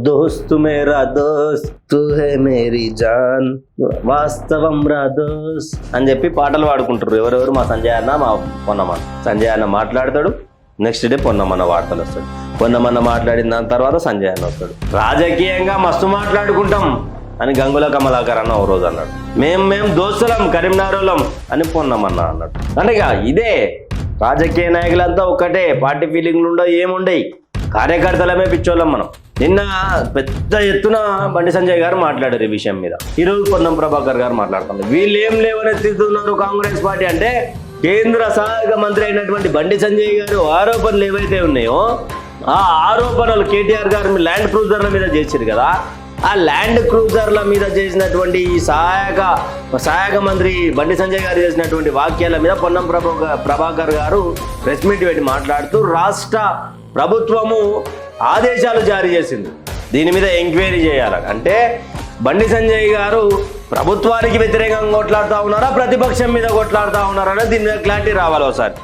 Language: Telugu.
దోస్తు మేరా దోస్తు హే మేరీ జాన్, వాస్తవం రా దోస్త్ అని చెప్పి పాటలు పాడుకుంటారు ఎవరెవరు. మా సంజయ్ అన్న, మా పొన్నమన్న. సంజయ్ అన్న మాట్లాడతాడు, నెక్స్ట్ డే పొన్నమన్న వార్తలు వస్తాడు. పొన్నమన్న మాట్లాడిన దాని తర్వాత సంజయ్ అన్న వస్తాడు. రాజకీయంగా మస్తు మాట్లాడుకుంటాం అని గంగుల కమలాకర్ అన్న ఓ రోజు అన్నాడు. మేము దోస్తులం, కరీంనగర్లం అని పొన్నమన్న అన్నాడు. అంటే ఇక ఇదే రాజకీయ నాయకులంతా ఒక్కటే, పార్టీ ఫీలింగ్లు ఉండవు, ఏముండయి, కార్యకర్తలమే పిచ్చోళ్ళం మనం. నిన్న పెద్ద ఎత్తున బండి సంజయ్ గారు మాట్లాడారు ఈ విషయం మీద. ఈరోజు పొన్నం ప్రభాకర్ గారు మాట్లాడుతున్నారు. వీళ్ళు ఏం లేవనెత్తుతున్నారు కాంగ్రెస్ పార్టీ అంటే, కేంద్ర సహాయక మంత్రి అయినటువంటి బండి సంజయ్ గారు ఆరోపణలు ఏవైతే ఉన్నాయో ఆ ఆరోపణలు కేటీఆర్ గారు ల్యాండ్ క్రూజర్ల మీద చేశారు కదా, ఆ ల్యాండ్ క్రూజర్ల మీద చేసినటువంటి ఈ సహాయక మంత్రి బండి సంజయ్ గారు చేసినటువంటి వాక్యాల మీద పొన్నం ప్రభాకర్ గారు ప్రెస్ మీట్ పెట్టి మాట్లాడుతూ రాష్ట్ర ప్రభుత్వము ఆదేశాలు జారీ చేసింది దీని మీద ఎంక్వైరీ చేయాలని. అంటే బండి సంజయ్ గారు ప్రభుత్వానికి వ్యతిరేకంగా కొట్లాడుతూ ఉన్నారా, ప్రతిపక్షం మీద కొట్లాడుతూ ఉన్నారా అనేది దీని మీద క్లారిటీ రావాలి ఒకసారి.